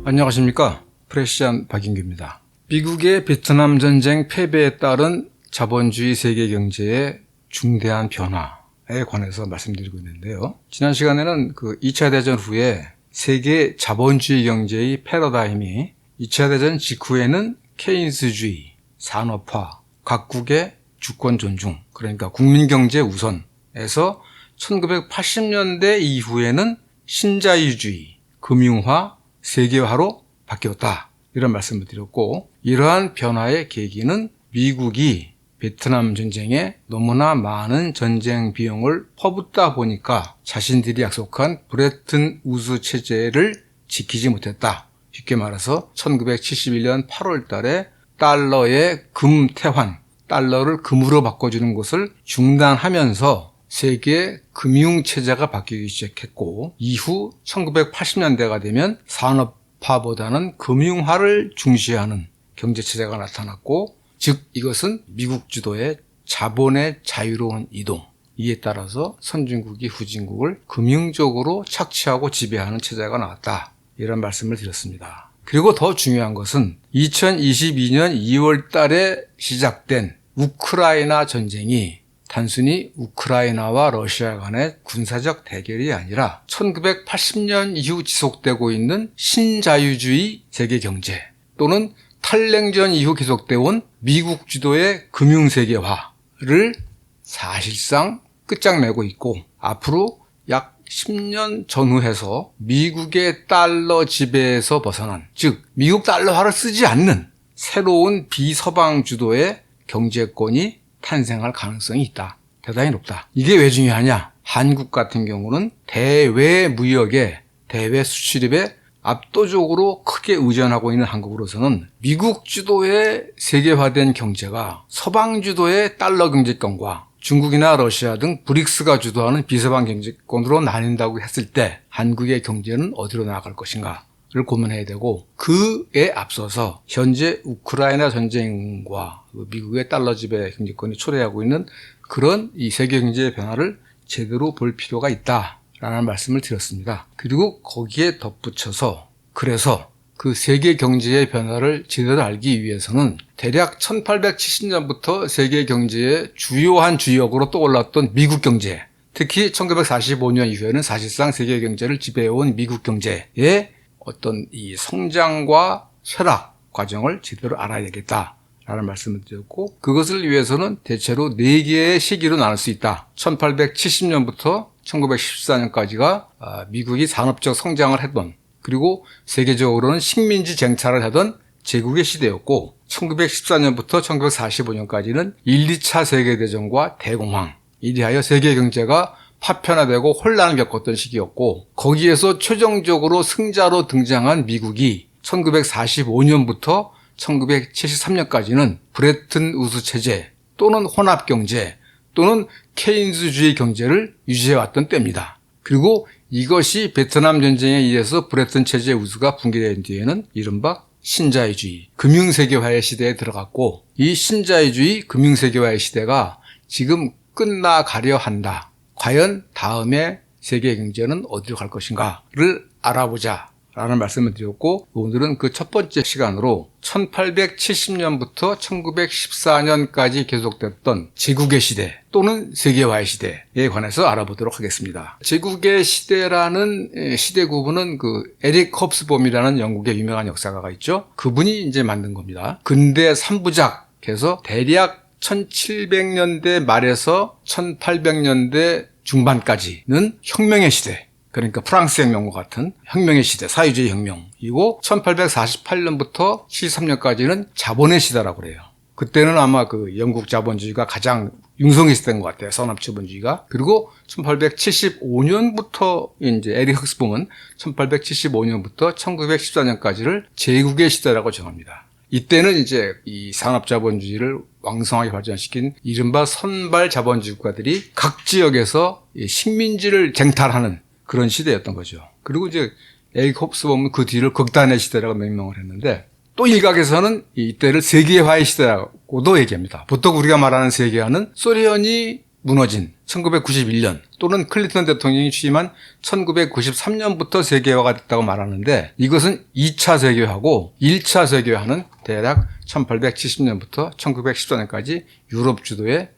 안녕하십니까. 프레시안 박인규입니다. 미국의 베트남 전쟁 패배에 따른 자본주의 세계 경제의 중대한 변화에 관해서 말씀드리고 있는데요. 지난 시간에는 2차 대전 후에 세계 자본주의 경제의 패러다임이 2차 대전 직후에는 케인스주의, 산업화, 각국의 주권 존중, 그러니까 국민경제 우선에서 1980년대 이후에는 신자유주의, 금융화, 세계화로 바뀌었다. 이런 말씀을 드렸고, 이러한 변화의 계기는 미국이 베트남 전쟁에 너무나 많은 전쟁 비용을 퍼붓다 보니까 자신들이 약속한 브레튼 우드 체제를 지키지 못했다. 쉽게 말해서 1971년 8월 달에 달러의 금태환, 달러를 금으로 바꿔주는 것을 중단하면서 세계 금융체제가 바뀌기 시작했고, 이후 1980년대가 되면 산업화보다는 금융화를 중시하는 경제체제가 나타났고, 즉 이것은 미국 주도의 자본의 자유로운 이동, 이에 따라서 선진국이 후진국을 금융적으로 착취하고 지배하는 체제가 나왔다. 이런 말씀을 드렸습니다. 그리고 더 중요한 것은 2022년 2월 달에 시작된 우크라이나 전쟁이 단순히 우크라이나와 러시아 간의 군사적 대결이 아니라 1980년 이후 지속되고 있는 신자유주의 세계 경제 또는 탈냉전 이후 계속되어 온 미국 주도의 금융세계화를 사실상 끝장내고 있고, 앞으로 약 10년 전후해서 미국의 달러 지배에서 벗어난, 즉 미국 달러화를 쓰지 않는 새로운 비서방 주도의 경제권이 탄생할 가능성이 있다. 대단히 높다. 이게 왜 중요하냐? 한국 같은 경우는 대외 무역에, 대외 수출입에 압도적으로 크게 의존하고 있는 한국으로서는 미국 주도의 세계화된 경제가 서방 주도의 달러 경제권과 중국이나 러시아 등 브릭스가 주도하는 비서방 경제권으로 나뉜다고 했을 때 한국의 경제는 어디로 나아갈 것인가를 고민해야 되고, 그에 앞서서 현재 우크라이나 전쟁과 미국의 달러 지배 경제권이 초래하고 있는 그런 이 세계 경제의 변화를 제대로 볼 필요가 있다라는 말씀을 드렸습니다. 그리고 거기에 덧붙여서, 그래서 그 세계 경제의 변화를 제대로 알기 위해서는 대략 1870년부터 세계 경제의 주요한 주역으로 떠올랐던 미국 경제, 특히 1945년 이후에는 사실상 세계 경제를 지배해온 미국 경제의 어떤 이 성장과 쇠락 과정을 제대로 알아야 되겠다라는 말씀을 드렸고, 그것을 위해서는 대체로 4개의 시기로 나눌 수 있다. 1870년부터 1914년까지가 미국이 산업적 성장을 했던, 그리고 세계적으로는 식민지 쟁탈을 하던 제국의 시대였고, 1914년부터 1945년까지는 1, 2차 세계대전과 대공황, 이리하여 세계 경제가 파편화되고 혼란을 겪었던 시기였고, 거기에서 최종적으로 승자로 등장한 미국이 1945년부터 1973년까지는 브레튼 우드 체제 또는 혼합경제 또는 케인스주의 경제를 유지해왔던 때입니다. 그리고 이것이 베트남 전쟁에 의해서 브레튼 체제 우드가 붕괴된 뒤에는 이른바 신자유주의, 금융세계화의 시대에 들어갔고, 이 신자유주의, 금융세계화의 시대가 지금 끝나가려 한다. 과연 다음에 세계 경제는 어디로 갈 것인가를 알아보자 라는 말씀을 드렸고, 오늘은 그 첫 번째 시간으로 1870년부터 1914년까지 계속됐던 제국의 시대 또는 세계화의 시대에 관해서 알아보도록 하겠습니다. 제국의 시대라는 시대 구분은 에릭 홉스봄이라는 영국의 유명한 역사가가 있죠. 그분이 이제 만든 겁니다. 근대 3부작 해서 대략 1700년대 말에서 1800년대 중반까지는 혁명의 시대, 그러니까 프랑스 혁명과 같은 혁명의 시대, 사회주의 혁명이고, 1848년부터 73년까지는 자본의 시대라고 그래요. 그때는 아마 영국 자본주의가 가장 융성했을 것 같아요. 산업자본주의가. 그리고 1875년부터 이제 에릭 흑스봄은 1875년부터 1914년까지를 제국의 시대라고 정합니다. 이때는 이제 이 산업자본주의를 왕성하게 발전시킨 이른바 선발 자본주의 국가들이 각 지역에서 식민지를 쟁탈하는 그런 시대였던 거죠. 그리고 이제 에릭 홉스봄은 그 뒤를 극단의 시대라고 명명을 했는데, 또 일각에서는 이때를 세계화의 시대라고도 얘기합니다. 보통 우리가 말하는 세계화는 소련이 무너진 1991년 또는 클린턴 대통령이 취임한 1993년부터 세계화가 됐다고 말하는데 이것은 2차 세계화고 1차 세계화는 대략 1870년부터 1914년까지 유럽 주도의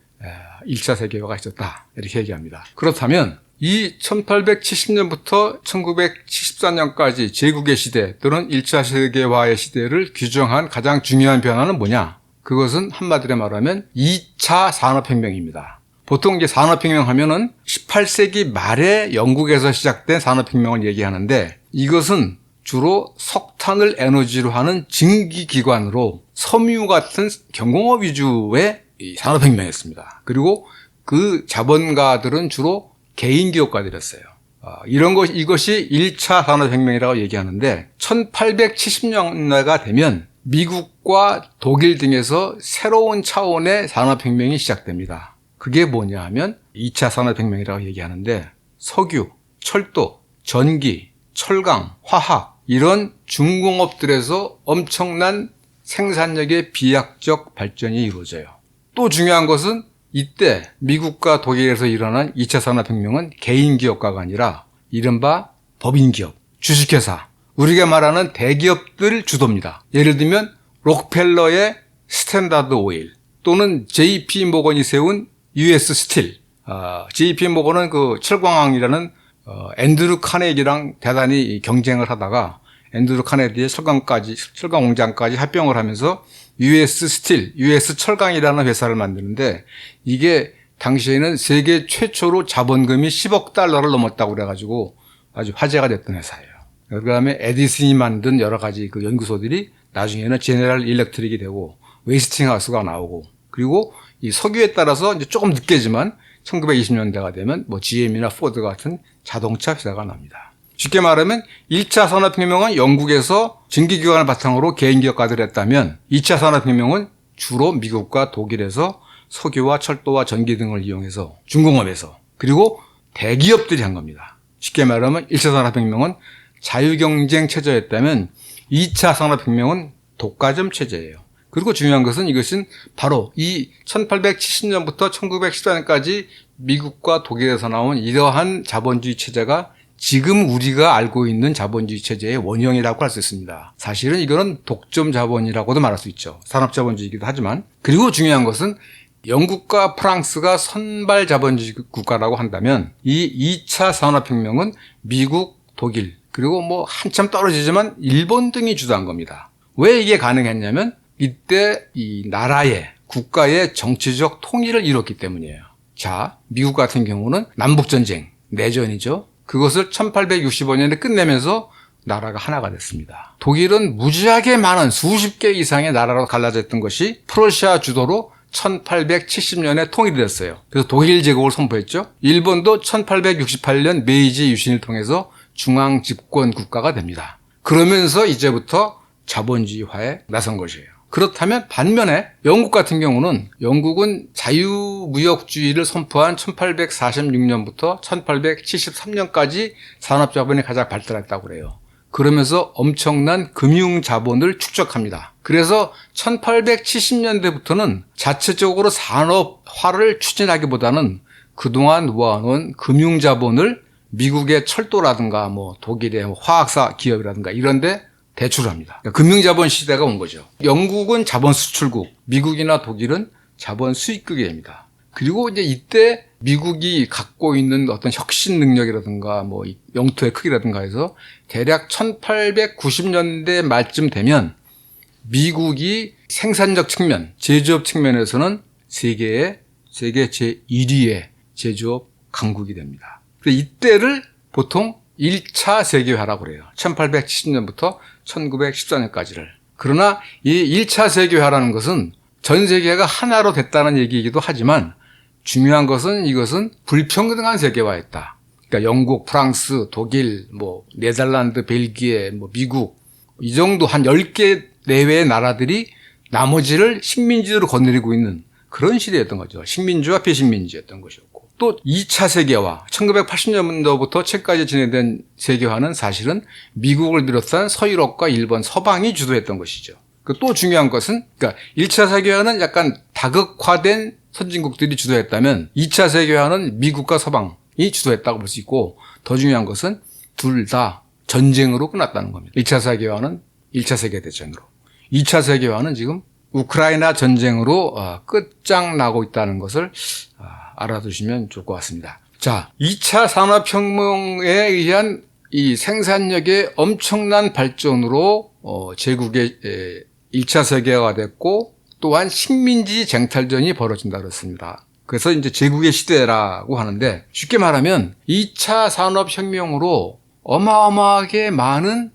1차 세계화가 있었다. 이렇게 얘기합니다. 그렇다면 이 1870년부터 1974년까지 제국의 시대 또는 1차 세계화의 시대를 규정한 가장 중요한 변화는 뭐냐? 그것은 한마디로 말하면 2차 산업혁명입니다. 보통 이제 산업혁명 하면은 18세기 말에 영국에서 시작된 산업혁명을 얘기하는데 이것은 주로 석탄을 에너지로 하는 증기기관으로 섬유 같은 경공업 위주의 산업혁명이었습니다. 그리고 그 자본가들은 주로 개인 기업가들이었어요. 이것이 1차 산업혁명이라고 얘기하는데 1870년대가 되면 미국과 독일 등에서 새로운 차원의 산업혁명이 시작됩니다. 그게 뭐냐 하면 2차 산업혁명이라고 얘기하는데 석유, 철도, 전기, 철강, 화학 이런 중공업들에서 엄청난 생산력의 비약적 발전이 이루어져요. 또 중요한 것은 이때 미국과 독일에서 일어난 2차 산업혁명은 개인 기업가가 아니라 이른바 법인기업, 주식회사, 우리가 말하는 대기업들 주도입니다. 예를 들면 록펠러의 스탠다드 오일 또는 JP 모건이 세운 US 스틸. JP 모건은 그 철광왕이라는 앤드루 카네기랑 대단히 경쟁을 하다가 앤드루 카네기의 철강 공장까지 합병을 하면서 US 스틸, US 철강이라는 회사를 만드는데 이게 당시에는 세계 최초로 자본금이 10억 달러를 넘었다고 그래가지고 아주 화제가 됐던 회사예요. 그 다음에 에디슨이 만든 여러 가지 그 연구소들이 나중에는 제네럴 일렉트릭이 되고 웨이스팅하우스가 나오고 그리고 이 석유에 따라서 이제 조금 늦게지만 1920년대가 되면 뭐 GM이나 포드 같은 자동차 회사가 납니다. 쉽게 말하면 1차 산업혁명은 영국에서 증기기관을 바탕으로 개인기업가들이 했다면 2차 산업혁명은 주로 미국과 독일에서 석유와 철도와 전기 등을 이용해서 중공업에서 그리고 대기업들이 한 겁니다. 쉽게 말하면 1차 산업혁명은 자유경쟁 체제였다면 2차 산업혁명은 독과점 체제예요. 그리고 중요한 것은 이것은 바로 이 1870년부터 1914년까지 미국과 독일에서 나온 이러한 자본주의 체제가 지금 우리가 알고 있는 자본주의 체제의 원형이라고 할 수 있습니다. 사실은 이거는 독점 자본이라고도 말할 수 있죠. 산업자본주의이기도 하지만. 그리고 중요한 것은 영국과 프랑스가 선발 자본주의 국가라고 한다면 이 2차 산업혁명은 미국, 독일, 그리고 뭐 한참 떨어지지만 일본 등이 주도한 겁니다. 왜 이게 가능했냐면 이때 이 나라의 국가의 정치적 통일을 이뤘기 때문이에요. 자, 미국 같은 경우는 남북전쟁, 내전이죠. 그것을 1865년에 끝내면서 나라가 하나가 됐습니다. 독일은 무지하게 많은 수십 개 이상의 나라로 갈라져 있던 것이 프러시아 주도로 1870년에 통일이 됐어요. 그래서 독일 제국을 선포했죠. 일본도 1868년 메이지 유신을 통해서 중앙 집권 국가가 됩니다. 그러면서 이제부터 자본주의화에 나선 것이에요. 그렇다면 반면에 영국 같은 경우는 영국은 자유무역주의를 선포한 1846년부터 1873년까지 산업자본이 가장 발달했다고 그래요. 그러면서 엄청난 금융자본을 축적합니다. 그래서 1870년대부터는 자체적으로 산업화를 추진하기보다는 그동안 모아놓은 금융자본을 미국의 철도라든가 뭐 독일의 화학사 기업이라든가 이런 데 대출합니다. 그러니까 금융자본 시대가 온 거죠. 영국은 자본 수출국, 미국이나 독일은 자본 수입국이 됩니다. 그리고 이제 이때 미국이 갖고 있는 어떤 혁신 능력이라든가 뭐 영토의 크기라든가 해서 대략 1890년대 말쯤 되면 미국이 생산적 측면, 제조업 측면에서는 세계 제1위의 제조업 강국이 됩니다. 그래서 이때를 보통 1차 세계화라고 그래요. 1870년부터 1914년까지를. 그러나 이 1차 세계화라는 것은 전 세계가 하나로 됐다는 얘기이기도 하지만 중요한 것은 이것은 불평등한 세계화였다. 그러니까 영국, 프랑스, 독일, 뭐 네덜란드, 벨기에, 뭐 미국 이 정도 한 10개 내외의 나라들이 나머지를 식민지로 거느리고 있는 그런 시대였던 거죠. 식민지와 비식민지였던 것이었고. 또 2차 세계화, 1980년도부터 최근까지 진행된 세계화는 사실은 미국을 비롯한 서유럽과 일본, 서방이 주도했던 것이죠. 또 중요한 것은, 그러니까 1차 세계화는 약간 다극화된 선진국들이 주도했다면 2차 세계화는 미국과 서방이 주도했다고 볼 수 있고, 더 중요한 것은 둘 다 전쟁으로 끝났다는 겁니다. 1차 세계화는 1차 세계대전으로, 2차 세계화는 지금 우크라이나 전쟁으로 끝장나고 있다는 것을 알아두시면 좋을 것 같습니다. 자, 2차 산업혁명에 의한 이 생산력의 엄청난 발전으로 제국의 1차 세계화가 됐고, 또한 식민지 쟁탈전이 벌어진다 그랬습니다. 그래서 이제 제국의 시대라고 하는데, 쉽게 말하면 2차 산업혁명으로 어마어마하게 많은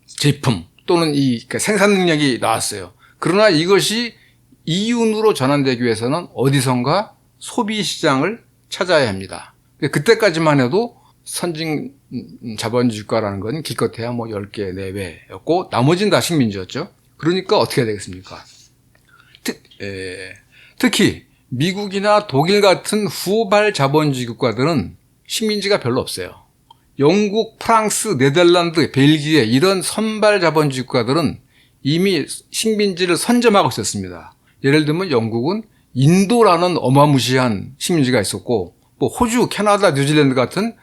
제품 또는 그러니까 생산 능력이 나왔어요. 그러나 이것이 이윤으로 전환되기 위해서는 어디선가 소비 시장을 찾아야 합니다. 그때까지만 해도 선진 자본주의 국가라는 건 기껏해야 10개 내외였고 나머지는 다 식민지였죠. 그러니까 어떻게 해야 되겠습니까? 특히 미국이나 독일 같은 후발 자본주의 국가들은 식민지가 별로 없어요. 영국, 프랑스, 네덜란드, 벨기에 이런 선발 자본주의 국가들은 이미 식민지를 선점하고 있었습니다. 예를 들면 영국은 인도라는 어마무시한 식민지가 있었고, 호주, 캐나다, 뉴질랜드 같은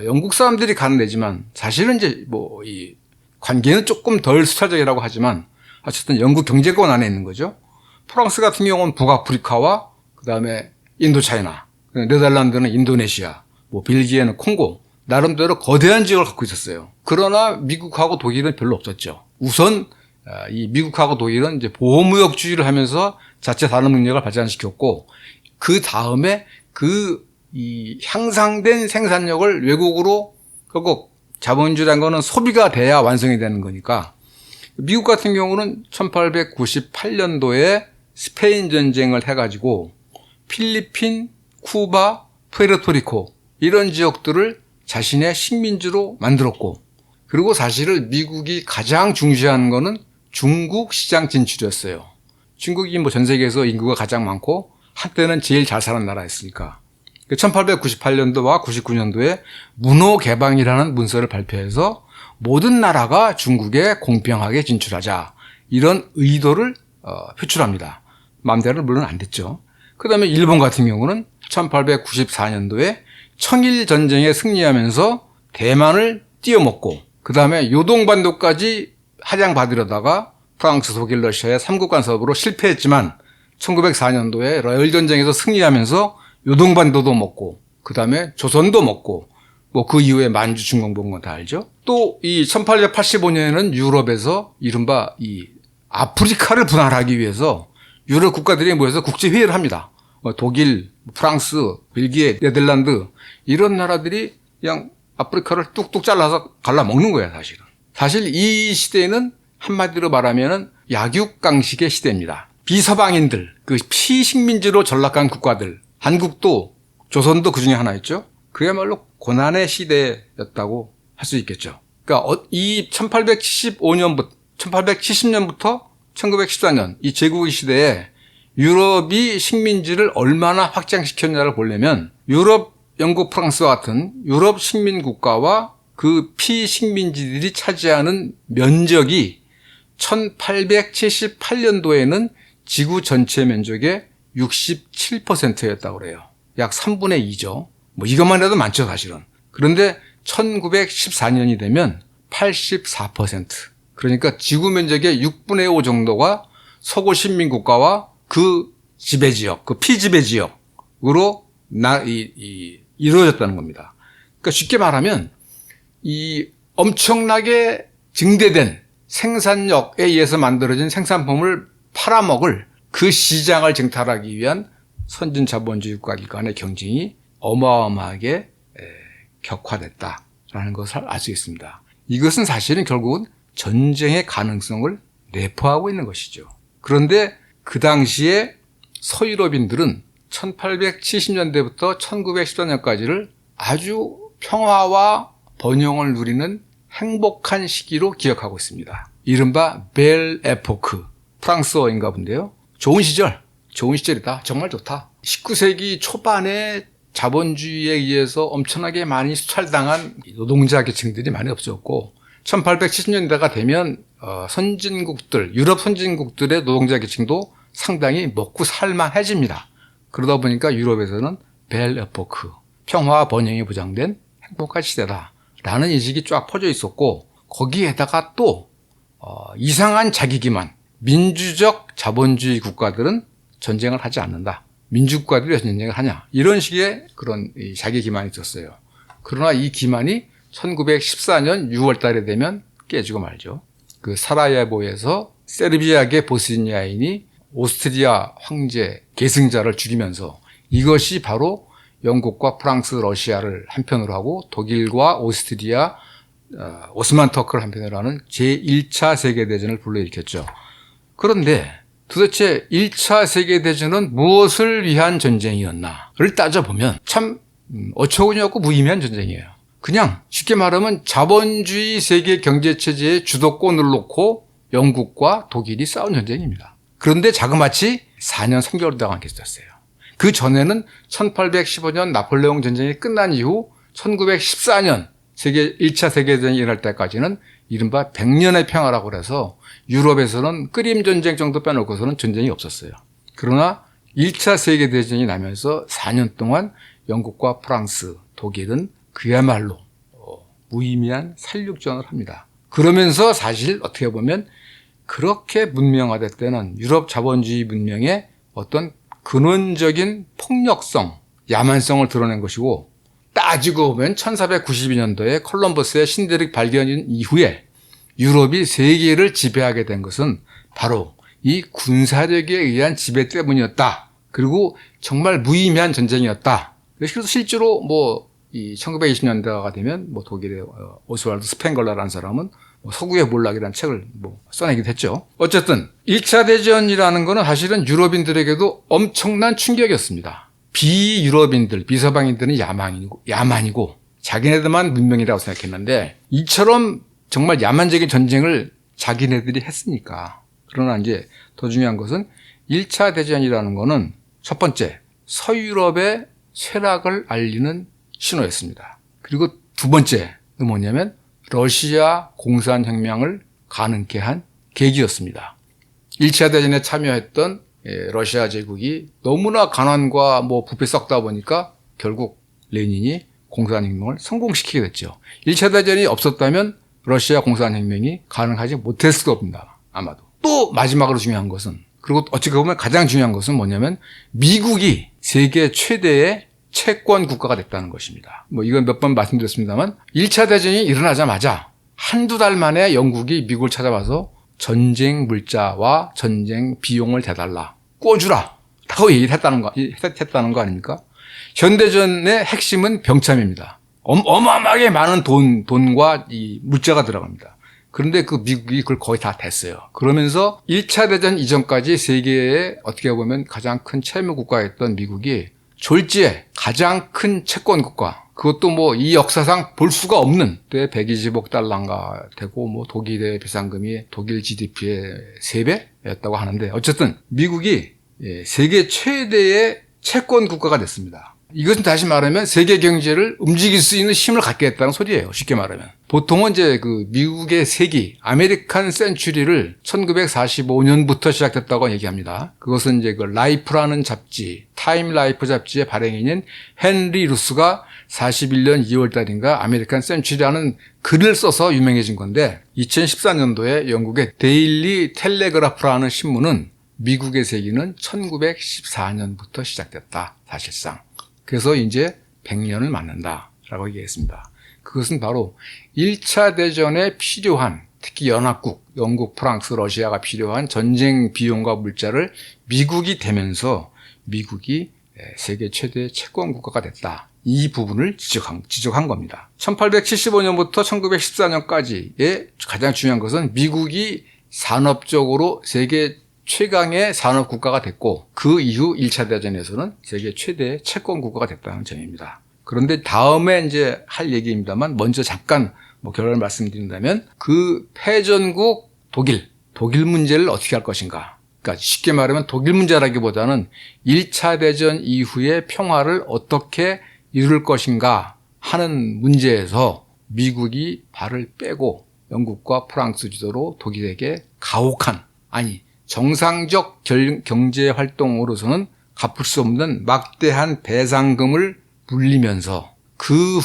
영국 사람들이 가는 데지만 사실은 이제 이 관계는 조금 덜 수차적이라고 하지만 어쨌든 영국 경제권 안에 있는 거죠. 프랑스 같은 경우는 북아프리카와 그다음에 인도차이나, 네덜란드는 인도네시아, 벨기에는 콩고, 나름대로 거대한 지역을 갖고 있었어요. 그러나 미국하고 독일은 별로 없었죠. 우선 이 미국하고 독일은 이제 보호무역주의를 하면서 자체 산업 능력을 발전시켰고, 그 다음에 이 향상된 생산력을 외국으로, 결국 자본주의라는 거는 소비가 돼야 완성이 되는 거니까, 미국 같은 경우는 1898년도에 스페인 전쟁을 해가지고 필리핀, 쿠바, 푸에르토리코 이런 지역들을 자신의 식민지로 만들었고, 그리고 사실은 미국이 가장 중시하는 거는 중국 시장 진출이었어요. 중국이 전 세계에서 인구가 가장 많고 한때는 제일 잘 사는 나라였으니까. 1898년도와 99년도에 문호개방이라는 문서를 발표해서 모든 나라가 중국에 공평하게 진출하자, 이런 의도를 표출합니다. 마음대로는 물론 안 됐죠. 그 다음에 일본 같은 경우는 1894년도에 청일전쟁에 승리하면서 대만을 띄어먹고, 그 다음에 요동반도까지 하장받으려다가 프랑스, 독일, 러시아의 3국 간섭으로 실패했지만 1904년도에 러일전쟁에서 승리하면서 요동반도도 먹고, 그 다음에 조선도 먹고, 그 이후에 만주, 중공 본 건 다 알죠. 또 이 1885년에는 유럽에서 이른바 이 아프리카를 분할하기 위해서 유럽 국가들이 모여서 국제회의를 합니다. 독일, 프랑스, 벨기에, 네덜란드 이런 나라들이 그냥 아프리카를 뚝뚝 잘라서 갈라먹는 거야, 사실은. 사실 이 시대는 한마디로 말하면 약육강식의 시대입니다. 비서방인들, 피식민지로 전락한 국가들, 한국도, 조선도 그 중에 하나였죠. 그야말로 고난의 시대였다고 할 수 있겠죠. 그러니까 이 1870년부터 1914년 이 제국의 시대에 유럽이 식민지를 얼마나 확장시켰냐를 보려면 유럽, 영국, 프랑스와 같은 유럽 식민 국가와 그 피식민지들이 차지하는 면적이 1878년도에는 지구 전체 면적의 67%였다고 그래요. 약 3분의 2죠. 이것만 해도 많죠, 사실은. 그런데 1914년이 되면 84%. 그러니까 지구 면적의 6분의 5 정도가 서구 식민국가와 그 지배지역, 그 피지배지역으로 이루어졌다는 겁니다. 그러니까 쉽게 말하면 이 엄청나게 증대된 생산력에 의해서 만들어진 생산품을 팔아먹을 그 시장을 쟁탈하기 위한 선진 자본주의 국가 간의 경쟁이 어마어마하게 격화됐다라는 것을 알 수 있습니다. 이것은 사실은 결국은 전쟁의 가능성을 내포하고 있는 것이죠. 그런데 그 당시에 서유럽인들은 1870년대부터 1914년까지를 아주 평화와 번영을 누리는 행복한 시기로 기억하고 있습니다. 이른바 벨 에포크, 프랑스어인가 본데요. 좋은 시절이다. 정말 좋다. 19세기 초반에 자본주의에 의해서 엄청나게 많이 수탈당한 노동자 계층들이 많이 없었고 1870년대가 되면 선진국들, 유럽 선진국들의 노동자 계층도 상당히 먹고 살만해집니다. 그러다 보니까 유럽에서는 벨 에포크, 평화와 번영이 보장된 행복한 시대다라는 인식이 쫙 퍼져 있었고, 거기에다가 또 이상한 자기기만, 민주적 자본주의 국가들은 전쟁을 하지 않는다. 민주국가들이 왜 전쟁을 하냐. 이런 식의 그런 자기 기만이 있었어요. 그러나 이 기만이 1914년 6월 달에 되면 깨지고 말죠. 그 사라예보에서 세르비아계 보스니아인이 오스트리아 황제 계승자를 죽이면서 이것이 바로 영국과 프랑스, 러시아를 한편으로 하고 독일과 오스트리아, 오스만 터크를 한편으로 하는 제1차 세계대전을 불러일으켰죠. 그런데 도대체 1차 세계대전은 무엇을 위한 전쟁이었나를 따져보면 참 어처구니 없고 무의미한 전쟁이에요. 그냥 쉽게 말하면 자본주의 세계 경제체제의 주도권을 놓고 영국과 독일이 싸운 전쟁입니다. 그런데 자그마치 4년 3개월 동안 계속됐어요. 그 전에는 1815년 나폴레옹 전쟁이 끝난 이후 1914년 1차 세계대전이 일어날 때까지는 이른바 100년의 평화라고 그래서 유럽에서는 끄림 전쟁 정도 빼놓고서는 전쟁이 없었어요. 그러나 1차 세계대전이 나면서 4년 동안 영국과 프랑스, 독일은 그야말로 무의미한 살육전을 합니다. 그러면서 사실 어떻게 보면 그렇게 문명화됐다는 유럽 자본주의 문명의 어떤 근원적인 폭력성, 야만성을 드러낸 것이고, 따지고 보면 1492년도에 콜럼버스의 신대륙 발견 이후에 유럽이 세계를 지배하게 된 것은 바로 이 군사력에 의한 지배 때문이었다. 그리고 정말 무의미한 전쟁이었다. 그래서 실제로 이 1920년대가 되면 독일의 오스왈드 스팽글러라는 사람은 서구의 몰락이라는 책을 써내기도 했죠. 어쨌든 1차 대전이라는 거는 사실은 유럽인들에게도 엄청난 충격이었습니다. 비유럽인들, 비서방인들은 야만이고 자기네들만 문명이라고 생각했는데 이처럼 정말 야만적인 전쟁을 자기네들이 했으니까. 그러나 이제 더 중요한 것은 1차 대전이라는 거는 첫 번째, 서유럽의 쇠락을 알리는 신호였습니다. 그리고 두 번째는 뭐냐면 러시아 공산혁명을 가능케 한 계기였습니다. 1차 대전에 참여했던 러시아 제국이 너무나 가난과 부패 썩다 보니까 결국 레닌이 공산혁명을 성공시키게 됐죠. 1차 대전이 없었다면 러시아 공산혁명이 가능하지 못했을 겁니다. 아마도. 또 마지막으로 중요한 것은, 그리고 어찌 보면 가장 중요한 것은 뭐냐면 미국이 세계 최대의 채권 국가가 됐다는 것입니다. 이건 몇 번 말씀드렸습니다만 1차 대전이 일어나자마자 한두 달 만에 영국이 미국을 찾아와서 전쟁 물자와 전쟁 비용을 대달라, 꿔주라 라고 얘기를 했다는 거 아닙니까? 현대전의 핵심은 병참입니다. 어마어마하게 많은 돈과 이 물자가 들어갑니다. 그런데 그 미국이 그걸 거의 다 댔어요. 그러면서 1차 대전 이전까지 세계의 어떻게 보면 가장 큰 채무 국가였던 미국이 졸지에 가장 큰 채권 국가, 그것도 이 역사상 볼 수가 없는 때 120억 달러인가 되고 독일의 비상금이 독일 GDP의 3배였다고 하는데, 어쨌든 미국이 세계 최대의 채권 국가가 됐습니다. 이것은 다시 말하면 세계 경제를 움직일 수 있는 힘을 갖게 됐다는 소리예요. 쉽게 말하면. 보통은 이제 그 미국의 세기, 아메리칸 센츄리를 1945년부터 시작됐다고 얘기합니다. 그것은 이제 그 라이프라는 잡지, 타임 라이프 잡지의 발행인인 헨리 루스가 41년 2월 달인가 아메리칸 센츄리라는 글을 써서 유명해진 건데, 2014년도에 영국의 데일리 텔레그라프라는 신문은 미국의 세기는 1914년부터 시작됐다. 사실상. 그래서 이제 100년을 맞는다라고 얘기했습니다. 그것은 바로 1차 대전에 필요한, 특히 연합국, 영국, 프랑스, 러시아가 필요한 전쟁 비용과 물자를 미국이 대면서 미국이 세계 최대의 채권 국가가 됐다. 이 부분을 지적한 겁니다. 1875년부터 1914년까지의 가장 중요한 것은 미국이 산업적으로 세계 최강의 산업 국가가 됐고, 그 이후 1차 대전에서는 세계 최대의 채권 국가가 됐다는 점입니다. 그런데 다음에 이제 할 얘기입니다만, 먼저 잠깐 결론을 말씀드린다면, 그 패전국 독일 문제를 어떻게 할 것인가. 그러니까 쉽게 말하면 독일 문제라기보다는 1차 대전 이후의 평화를 어떻게 이룰 것인가 하는 문제에서 미국이 발을 빼고 영국과 프랑스 주도로 독일에게 가혹한, 아니 정상적 경제 활동으로서는 갚을 수 없는 막대한 배상금을 물리면서 그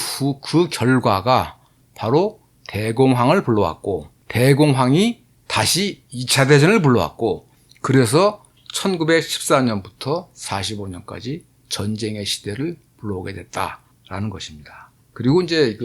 결과가 바로 대공황을 불러왔고, 대공황이 다시 2차 대전을 불러왔고, 그래서 1914년부터 45년까지 전쟁의 시대를 불러오게 됐다라는 것입니다. 그리고 이제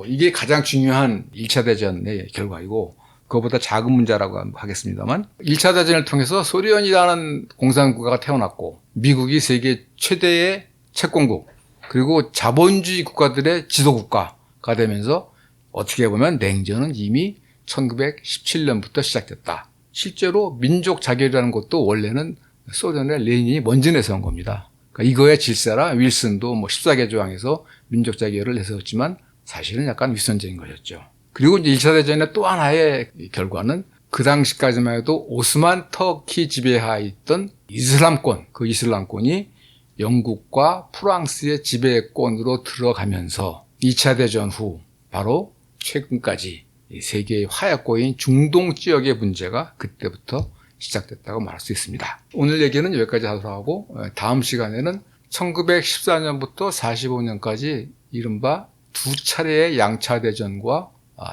이게 가장 중요한 1차 대전의 결과이고, 그거보다 작은 문제라고 하겠습니다만, 1차 대전을 통해서 소련이라는 공산국가가 태어났고, 미국이 세계 최대의 채권국, 그리고 자본주의 국가들의 지도국가가 되면서 어떻게 보면 냉전은 이미 1917년부터 시작됐다. 실제로 민족 자결이라는 것도 원래는 소련의 레닌이 먼저 내세운 겁니다. 그러니까 이거의 질서라 윌슨도 14개 조항에서 민족 자결을 내세웠지만 사실은 약간 윗선적인 것이었죠. 그리고 이제 1차 대전의 또 하나의 결과는 그 당시까지만 해도 오스만 터키 지배하에 있던 이슬람권, 그 이슬람권이 영국과 프랑스의 지배권으로 들어가면서 2차 대전 후 바로 최근까지 세계의 화약고인 중동 지역의 문제가 그때부터 시작됐다고 말할 수 있습니다. 오늘 얘기는 여기까지 하도록 하고, 다음 시간에는 1914년부터 45년까지 이른바 두 차례의 양차 대전과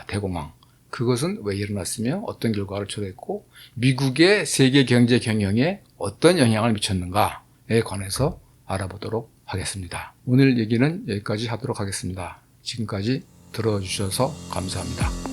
대공황, 그것은 왜 일어났으며 어떤 결과를 초래했고 미국의 세계 경제 경영에 어떤 영향을 미쳤는가에 관해서 알아보도록 하겠습니다. 오늘 얘기는 여기까지 하도록 하겠습니다. 지금까지 들어주셔서 감사합니다.